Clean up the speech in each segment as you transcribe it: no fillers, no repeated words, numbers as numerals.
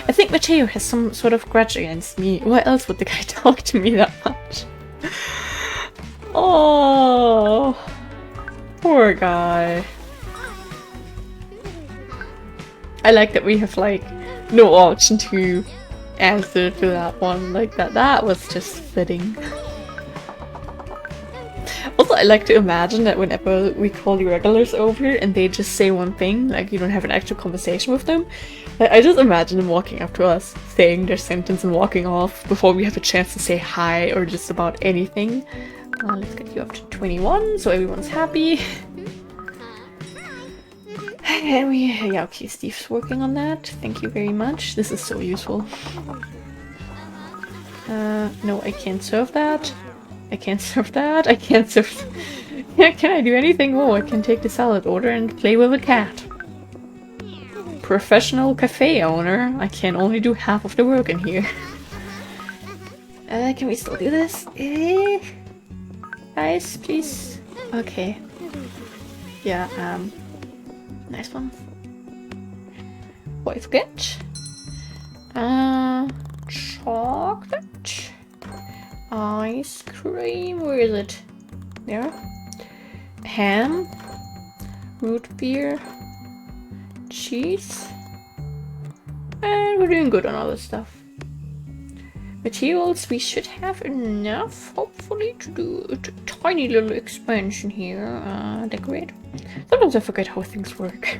I think Matteo has some sort of grudge against me. Why else would the guy talk to me that much? Oh, poor guy. I like that we have like no option to answer to that one like that. That was just fitting. Also, I like to imagine that whenever we call the regulars over and they just say one thing, like you don't have an actual conversation with them, I just imagine them walking up to us, saying their sentence and walking off before we have a chance to say hi or just about anything. Let's get you up to 21 so everyone's happy. And yeah, okay, Steve's working on that. Thank you very much. This is so useful. No, I can't serve that. I can't serve that. I can't serve. Yeah, can I do anything more? I can take the salad order and play with a cat. Professional cafe owner. I can only do half of the work in here. Can we still do this? Guys, please. Okay. Yeah, nice one. What I forget? Chocolate. Ice cream. Where is it? There. Ham. Root beer. Cheese. And we're doing good on all this stuff. Materials, we should have enough, hopefully, to do a tiny little expansion here. Decorate. Sometimes I forget how things work.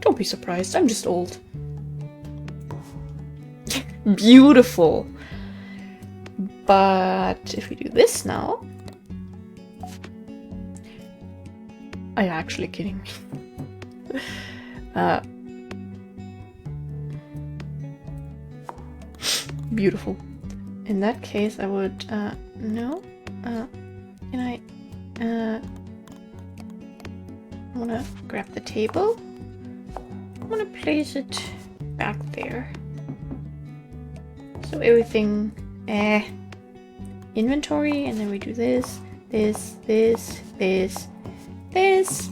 Don't be surprised, I'm just old. Beautiful. But if we do this now... Are you actually kidding me? Beautiful. In that case, I would, no, can I wanna grab the table. I wanna place it back there. So everything, inventory, and then we do this, this, this, this, this.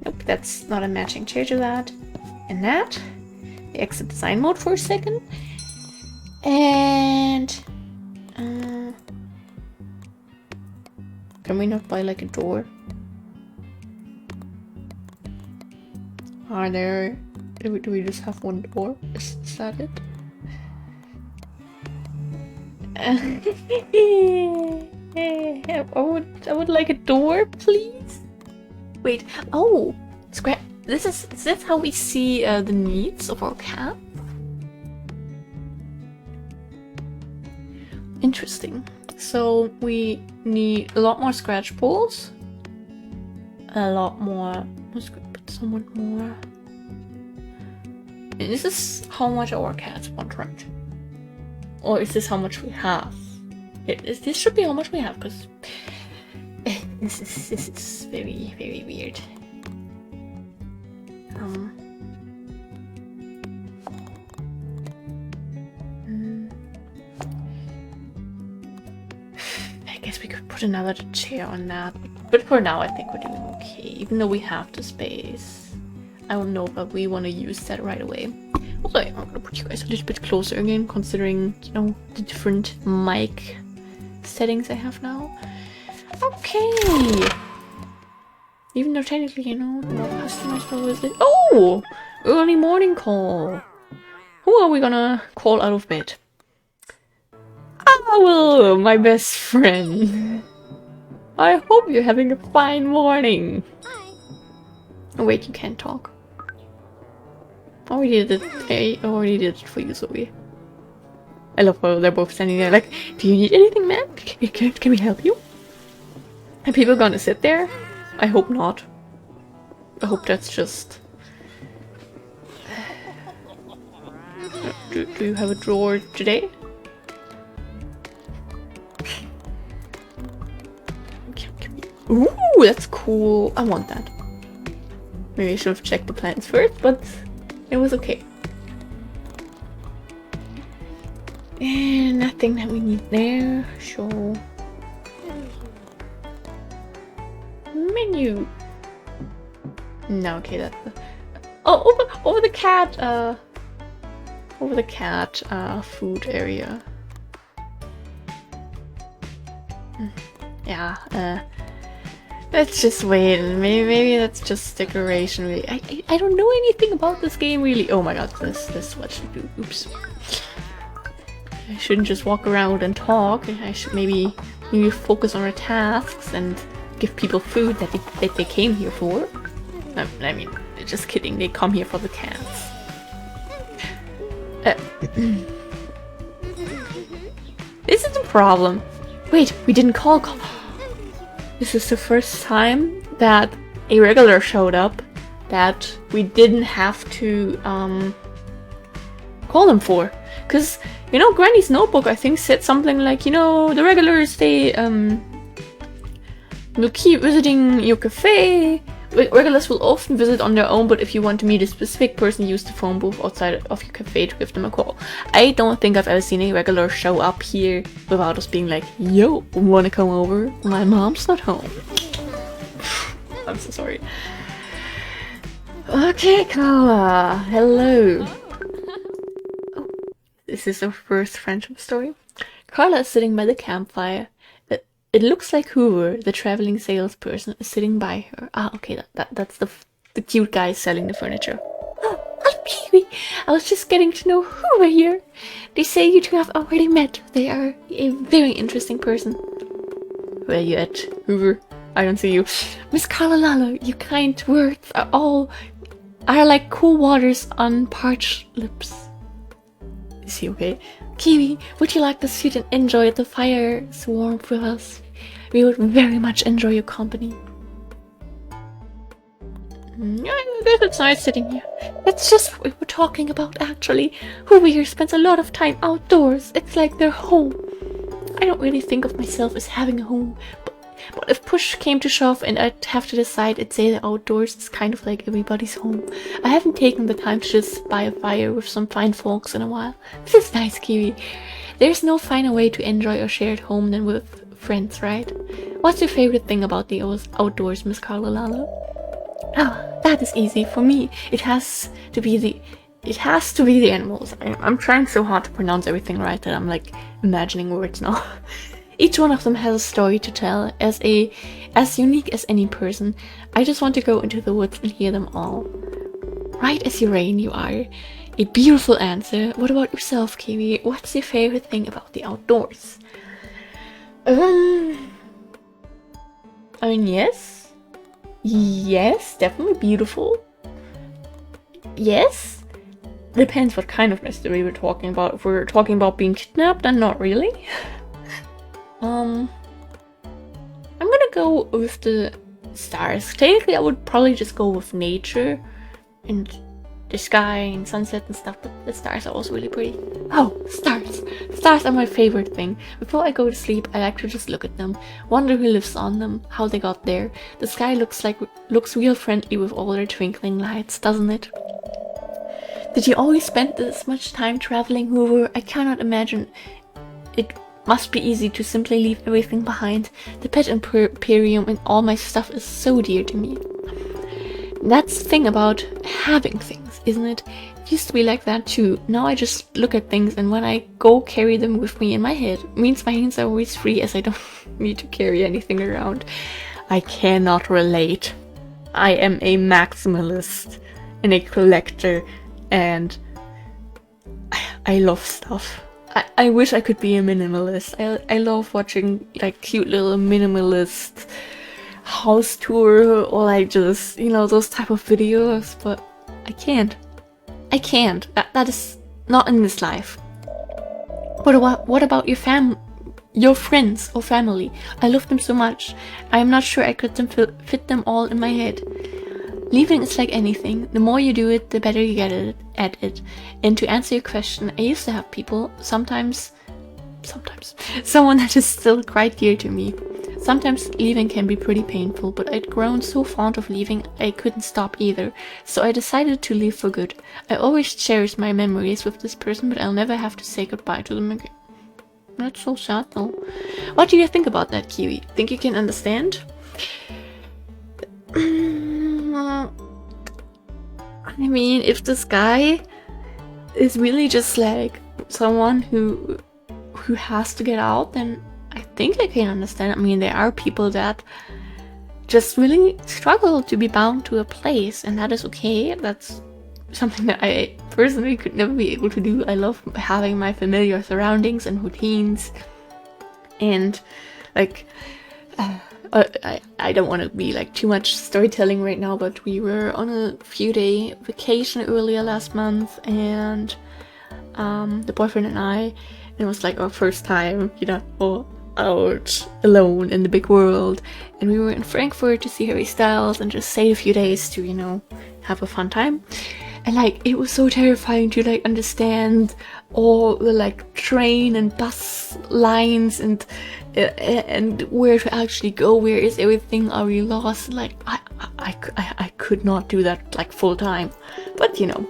Nope, that's not a matching chair to that. And that. We exit design mode for a second. And can we not buy like a door? Are there? Do we just have one door? Is that it? I would like a door, please. Wait. Oh, scrap. Is this how we see the needs of our cat? Interesting. So we need a lot more scratch pulls. A lot more. Let's put somewhat more. And this is how much our cats want, right? Or is this how much we have? This should be how much we have, because this is very, very weird. I guess we could put another chair on that, but for now I think we're doing okay, even though we have the space. I don't know, but we want to use that right away. Also, I'm gonna put you guys a little bit closer again, considering, you know, the different mic settings I have now. Okay! Even though technically, you know, no customers will visit. Oh! Early morning call! Who are we gonna call out of bed? Owl, my best friend. I hope you're having a fine morning. Oh wait, you can't talk. I already did it for you, Zoe. I love how they're both standing there like, do you need anything, man? Can we help you? Are people gonna sit there? I hope not. I hope that's just... Do you have a drawer today? Ooh, that's cool. I want that. Maybe I should have checked the plans first, but it was okay. And nothing that we need there. Show menu. No, okay, that's the... Oh, over the cat. over the cat food area. Yeah, let's just wait. Maybe that's just decoration. Really, I don't know anything about this game really. Oh my god, this is what I should do. Oops. I shouldn't just walk around and talk. I should maybe focus on our tasks and give people food that they came here for. I mean, just kidding. They come here for the cats. This is the problem. Wait, we didn't call. This is the first time that a regular showed up that we didn't have to call them for. Because, you know, Granny's notebook, I think, said something like, you know, the regulars, they will keep visiting your cafe. Regulars will often visit on their own, but if you want to meet a specific person, use the phone booth outside of your cafe to give them a call. I don't think I've ever seen a regular show up here without us being like, yo, wanna come over? My mom's not home. I'm so sorry. Okay, Carla. Hello. Oh, this is our first friendship story. Carla is sitting by the campfire. It looks like Hoover, the traveling salesperson, is sitting by her. Ah, okay, that's the cute guy selling the furniture. Oh, hello, Kiwi. I was just getting to know Hoover here. They say you two have already met. They are a very interesting person. Where are you at, Hoover? I don't see you. Miss Carla Lalo, your kind words are like cool waters on parched lips. Is he okay? Kiwi, would you like to sit and enjoy the fire's warmth with us? We would very much enjoy your company. I guess it's nice sitting here. That's just what we were talking about, actually. Hoover here spends a lot of time outdoors. It's like their home. I don't really think of myself as having a home, but if push came to shove and I'd have to decide, I'd say the outdoors is kind of like everybody's home. I haven't taken the time to just buy a fire with some fine folks in a while. This is nice, Kiwi. There's no finer way to enjoy a shared home than with friends, right? What's your favorite thing about the outdoors, Miss Carla Lalo? Ah, that is easy. For me, it has to be the animals. I'm trying so hard to pronounce everything right that I'm like imagining words now. Each one of them has a story to tell, as unique as any person. I just want to go into the woods and hear them all. Right as you rain, you are. A beautiful answer. What about yourself, Kiwi? What's your favorite thing about the outdoors? I mean, yes. Yes, definitely beautiful. Yes. Depends what kind of mystery we're talking about. If we're talking about being kidnapped, then not really. I'm gonna go with the stars. Technically, I would probably just go with nature and the sky and sunset and stuff, but the stars are also really pretty. Oh, stars! Stars are my favorite thing. Before I go to sleep, I like to just look at them, wonder who lives on them, how they got there. The sky looks real friendly with all their twinkling lights, doesn't it? Did you always spend this much time traveling, Hoover? I cannot imagine. It must be easy to simply leave everything behind. The pet imperium and all my stuff is so dear to me. That's the thing about having things, isn't it? It used to be like that too. Now I just look at things, and when I go carry them with me in my head, it means my hands are always free, as I don't need to carry anything around. I cannot relate. I am a maximalist and a collector, and I love stuff. I wish I could be a minimalist. I love watching like cute little minimalist house tour or like just, you know, those type of videos, but I can't. That is not in this life. What about your friends or family? I love them so much. I am not sure I could fit them all in my head. Leaving is like anything. The more you do it, the better you get at it. And to answer your question, I used to have people, sometimes someone that is still quite dear to me. Sometimes leaving can be pretty painful, but I'd grown so fond of leaving I couldn't stop either, so I decided to leave for good. I always cherish my memories with this person, but I'll never have to say goodbye to them again. That's so sad though. What do you think about that, Kiwi? Think you can understand? I mean, if this guy is really just like someone who has to get out, then I think I can understand. I mean, there are people that just really struggle to be bound to a place, and that is okay. That's something that I personally could never be able to do. I love having my familiar surroundings and routines, and like I don't want to be like too much storytelling right now, but we were on a few day vacation earlier last month, and the boyfriend and I, it was like our first time, you know, out alone in the big world, and we were in Frankfurt to see Harry Styles and just stay a few days to, you know, have a fun time. And like it was so terrifying to like understand all the like train and bus lines and where to actually go, where is everything, are we lost? Like I could not do that like full time, but you know,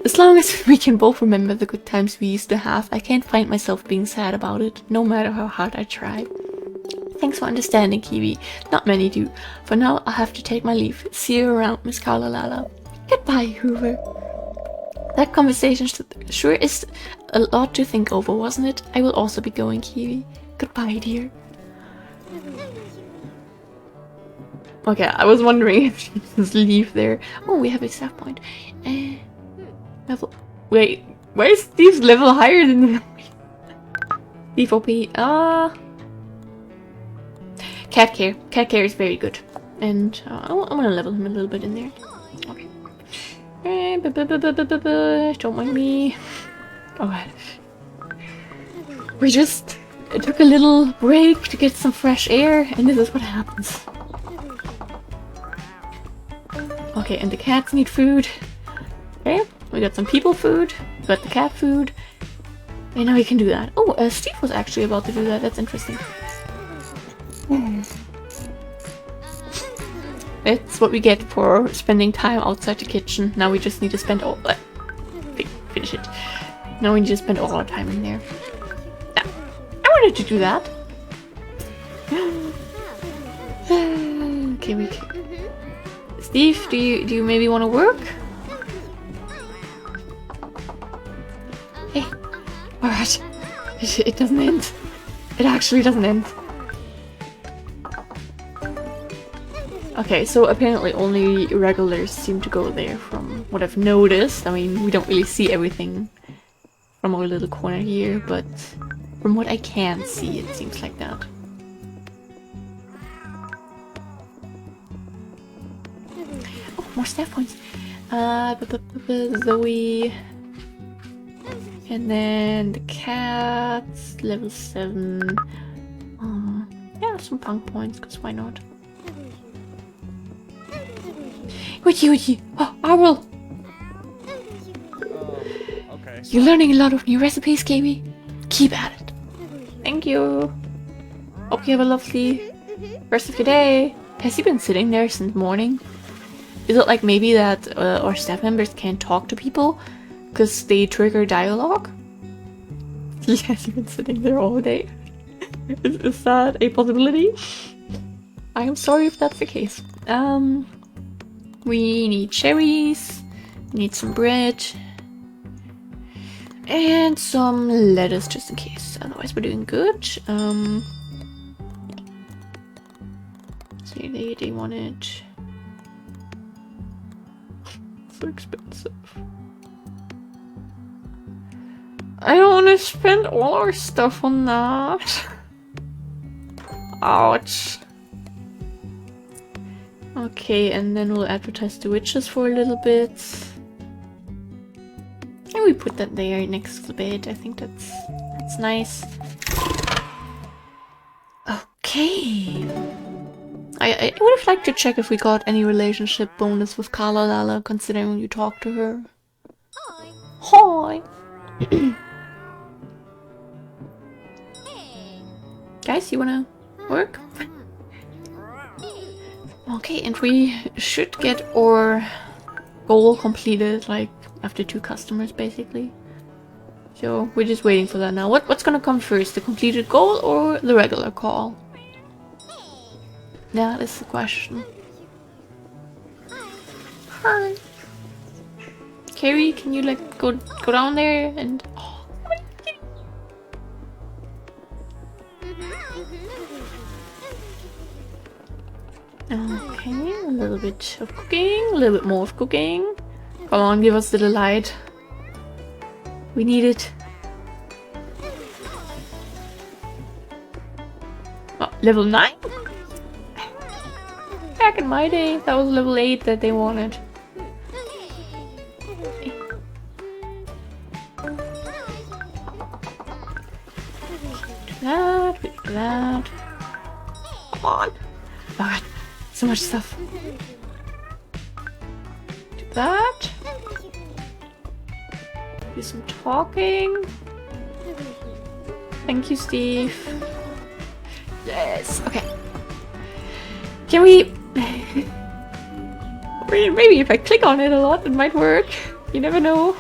as long as we can both remember the good times we used to have, I can't find myself being sad about it, no matter how hard I try. Thanks for understanding, Kiwi. Not many do. For now, I'll have to take my leave. See you around, Miss Carlalala. Goodbye, Hoover. That conversation sure is a lot to think over, wasn't it? I will also be going, Kiwi. Goodbye, dear. Okay, I was wondering if she just leave there. Oh, we have a staff point. Level. Wait, why is Steve's level higher than the Steve OP? Cat care. Cat care is very good. And I want to level him a little bit in there. Okay. Don't mind me. Alright. We just took a little break to get some fresh air, and this is what happens. Okay, and the cats need food. Okay, we got some people food, we got the cat food, and now we can do that. Oh, Steve was actually about to do that. That's interesting. That's what we get for spending time outside the kitchen. Now we just need to spend all... finish it. Now we need to spend all our time in there. Yeah, I wanted to do that. Okay, we can... Steve, do you maybe want to work? Hey, alright. It doesn't end. It actually doesn't end. Okay, so apparently only regulars seem to go there from what I've noticed. I mean, we don't really see everything from our little corner here, but from what I can see, it seems like that. Oh, more staff points. Zoe. And then the cats, level 7. Yeah, some punk points, because why not? Wiki! Oh, Arwell! Okay. You're learning a lot of new recipes, Kiwi. Keep at it. Thank you. Hope you have a lovely rest of your day. Has he been sitting there since morning? Is it like maybe that our staff members can't talk to people because they trigger dialogue? He has been sitting there all day. Is that a possibility? I am sorry if that's the case. We need cherries, need some bread, and some lettuce just in case. Otherwise we're doing good. So they want it. So expensive. I don't want to spend all our stuff on that. Ouch. Okay, and then we'll advertise the witches for a little bit. And we put that there next to the bed. I think that's nice. Okay. I would have liked to check if we got any relationship bonus with Carlalala, considering when you talk to her. Hi. Guys, you wanna work? Okay, and we should get our goal completed, like, after 2 customers, basically. So, we're just waiting for that now. What's gonna come first, the completed goal or the regular call? That is the question. Hi. Carrie, can you like go down there and... Oh, okay, a little bit of cooking, a little bit more of cooking. Come on, give us the delight. We need it. Oh, level 9? Back in my day, that was level 8 that they wanted. We do that. Come on. Oh god, so much stuff. Do that. Do some talking. Thank you, Steve. Yes, okay. Can we... Maybe if I click on it a lot, it might work. You never know.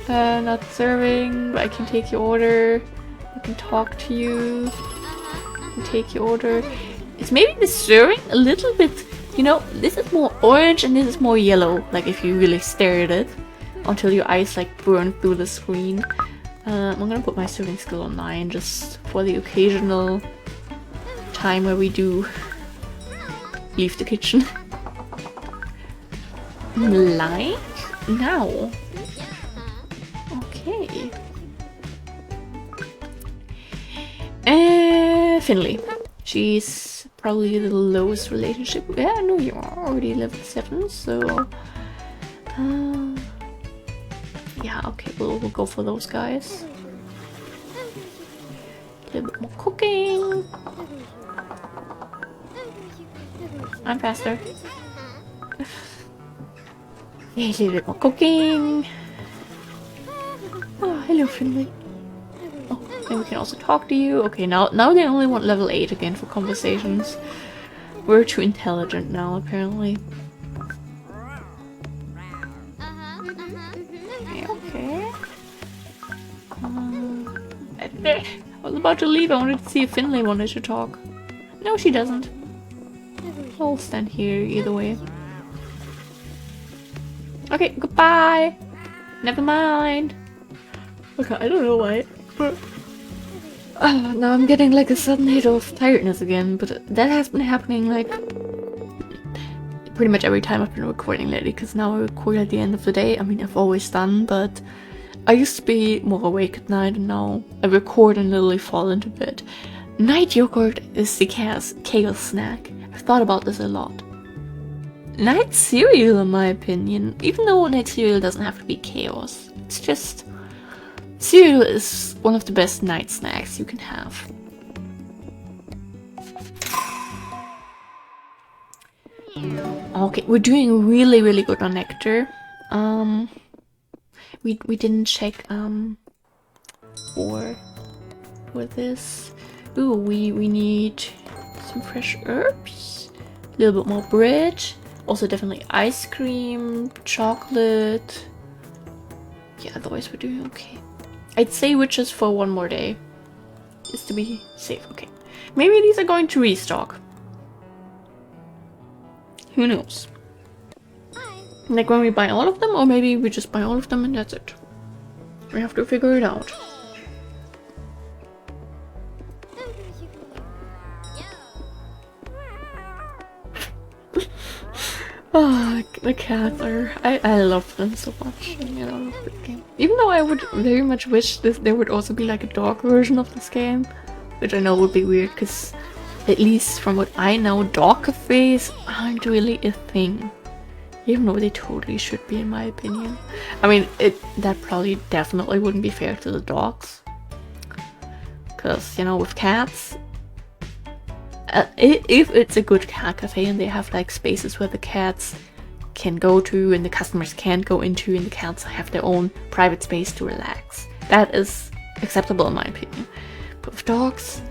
Not serving, but I can take your order. I can talk to you. I can take your order. It's maybe the serving a little bit... You know, this is more orange and this is more yellow. Like if you really stare at it. Until your eyes like burn through the screen. I'm gonna put my serving skill on 9 just for the occasional time where we do leave the kitchen. Like now. Okay. Finley. She's probably the lowest relationship. Yeah, no, you are already level 7, so... yeah, okay, we'll go for those guys. A little bit more cooking. I'm faster. Yeah, a little bit more cooking. Oh, hello, Finley. Oh, and we can also talk to you. Okay, now they only want level 8 again for conversations. We're too intelligent now, apparently. Okay. I was about to leave. I wanted to see if Finley wanted to talk. No, she doesn't. I'll stand here either way. Okay, goodbye. Never mind. Okay, I don't know why, but now I'm getting like a sudden hit of tiredness again. But that has been happening like pretty much every time I've been recording lately. Because now I record at the end of the day. I mean, I've always done, but I used to be more awake at night, and now I record and literally fall into bed. Night yogurt is the chaos snack. I've thought about this a lot. Night cereal, in my opinion, even though night cereal doesn't have to be chaos. It's just... cereal is one of the best night snacks you can have. Okay, we're doing really good on nectar. We didn't check for this. Ooh, we need some fresh herbs, a little bit more bread, also definitely ice cream, chocolate. Yeah, otherwise we're doing okay. I'd say witches for one more day, just to be safe. Okay, maybe these are going to restock. Who knows? Like when we buy all of them, or maybe we just buy all of them and that's it. We have to figure it out. Oh, the cats are... I love them so much. And, you know, I love this game. Even though I would very much wish there would also be like a dog version of this game. Which I know would be weird, because at least from what I know, dog cafes aren't really a thing. Even though they totally should be, in my opinion. I mean, that probably definitely wouldn't be fair to the dogs. Because, you know, with cats... if it's a good cat cafe and they have like spaces where the cats can go to and the customers can't go into and the cats have their own private space to relax, that is acceptable in my opinion. But with dogs,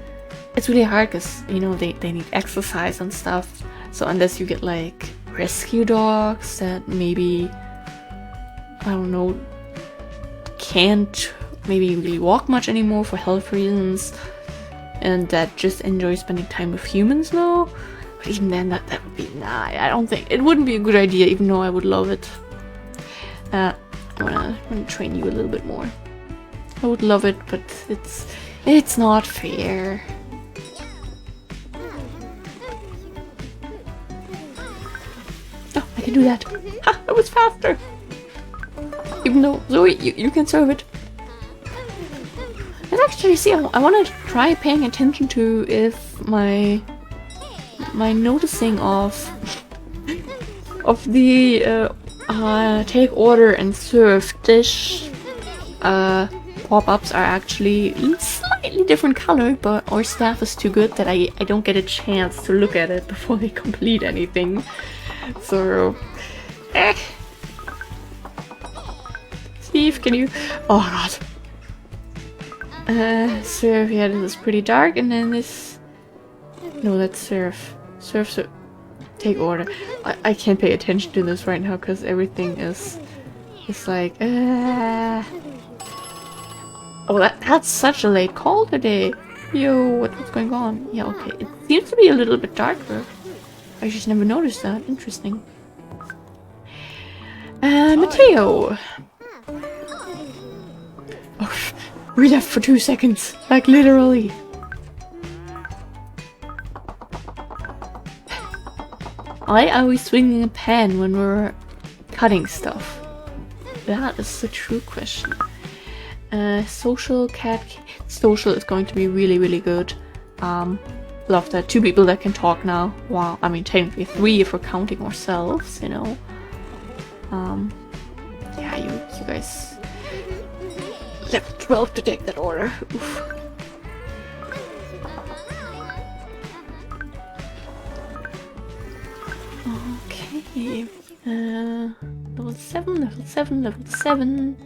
it's really hard because, you know, they need exercise and stuff. So unless you get like rescue dogs that maybe, I don't know, can't maybe really walk much anymore for health reasons, and that just enjoy spending time with humans now. But even then, that would be... Nah, I don't think... It wouldn't be a good idea, even though I would love it. I'm gonna train you a little bit more. I would love it, but it's not fair. Oh, I can do that. Ha! That was faster! Even though, Zoe, you can serve it. Let's actually see, I want to try paying attention to if my noticing of the take order and serve dish pop-ups are actually slightly different color, but our staff is too good that I don't get a chance to look at it before they complete anything. So, Steve, can you? Oh god. Serve. Yeah, this is pretty dark, and then this. No, that's serve. Serve. Take order. I can't pay attention to this right now because everything is like. Oh, that's such a late call today. Yo, what's going on? Yeah, okay. It seems to be a little bit darker. I just never noticed that. Interesting. Matteo. Oh, we left for 2 seconds. Like, literally. Are we swinging a pan when we're cutting stuff? That is the true question. Social cat. Social is going to be really, really good. Love that. 2 people that can talk now. Wow. I mean, technically 3 if we're counting ourselves, you know. Yeah, you guys. Level 12 to take that order. Oof. Okay. Level 7, level 7, level 7.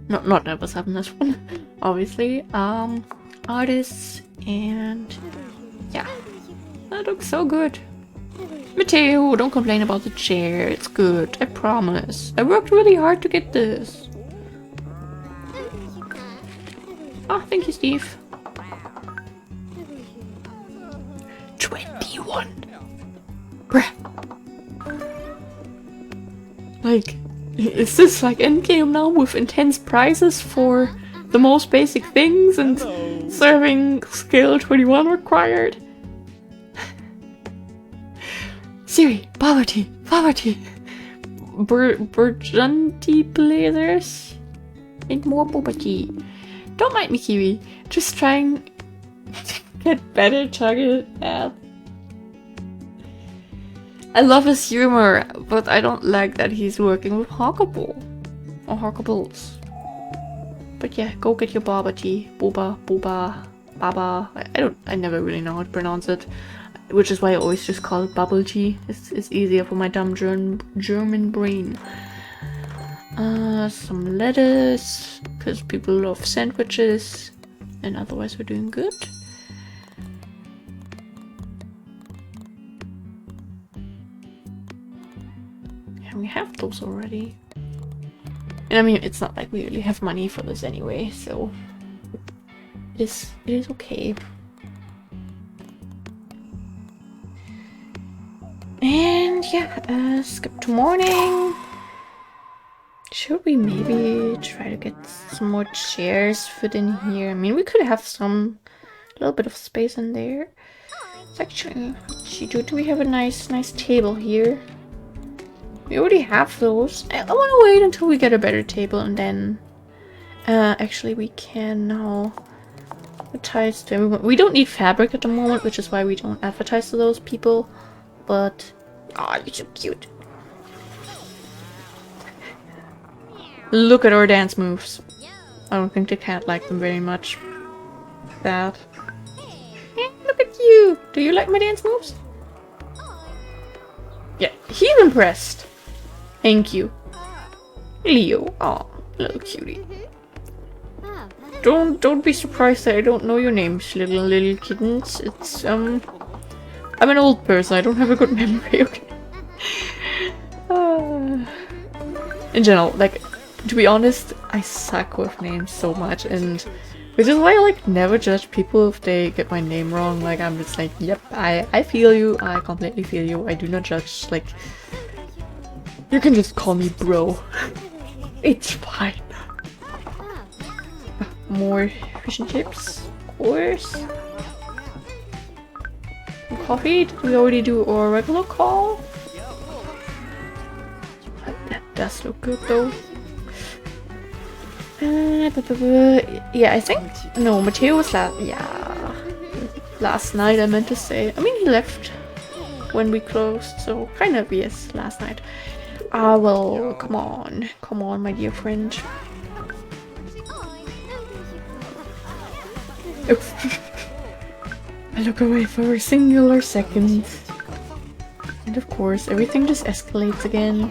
No, not level 7, this one. Obviously. Artists and yeah. That looks so good. Matteo, don't complain about the chair. It's good, I promise. I worked really hard to get this. Oh, thank you, Steve. 21. Bruh. Like, is this like endgame now with intense prizes for the most basic things and serving skill 21 required? Siri, poverty, poverty. Burgundy blazers and more poverty. Don't mind me, Kiwi. Just trying to get better targeted at. I love his humor, but I don't like that he's working with Hockable. Or Hockables. But yeah, go get your boba tea. Boba, boba, baba. I never really know how to pronounce it. Which is why I always just call it bubble tea. It's easier for my dumb German brain. Some lettuce, because people love sandwiches. And otherwise we're doing good. Yeah, we have those already. And I mean, it's not like we really have money for this anyway, so it is okay. And yeah, skip to morning. Should we maybe try to get some more chairs fit in here? I mean, we could have a little bit of space in there. It's actually, do we have a nice table here? We already have those. I want to wait until we get a better table and then actually we can now advertise to everyone. We don't need fabric at the moment, which is why we don't advertise to those people. But you're so cute. Look at our dance moves. I don't think the cat liked them very much. That. Look at you. Do you like my dance moves? Yeah, he's impressed. Thank you. Leo. Aw, little cutie. Don't be surprised that I don't know your names, little kittens. It's I'm an old person, I don't have a good memory, okay? In general, like, to be honest, I suck with names so much, and which is why I like never judge people if they get my name wrong. Like, I'm just like, yep, I feel you, I completely feel you, I do not judge, like, you can just call me bro. It's fine. More fish and chips, of course. Some coffee. Did we already do our regular call? That does look good though. Yeah, I think no. Matteo was last night. I meant to say. I mean, he left when we closed, so kind of yes, last night. Ah, well, come on, my dear friend. I look away for a singular second. And of course, everything just escalates again.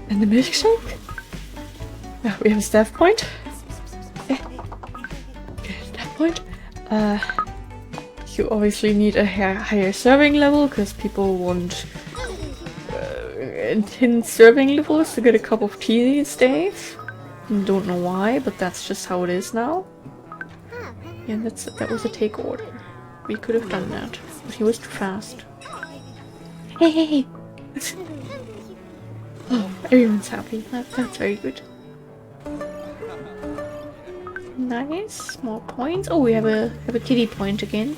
And the milkshake? Yeah, we have a staff point. Okay, staff point. You obviously need a higher serving level because people want intense serving levels to get a cup of tea these days. Don't know why, but that's just how it is now. Yeah, that was a take order. We could have done that, but he was too fast. Hey! Oh, everyone's happy. That's very good. Nice. More points. Oh, we have a kitty point again.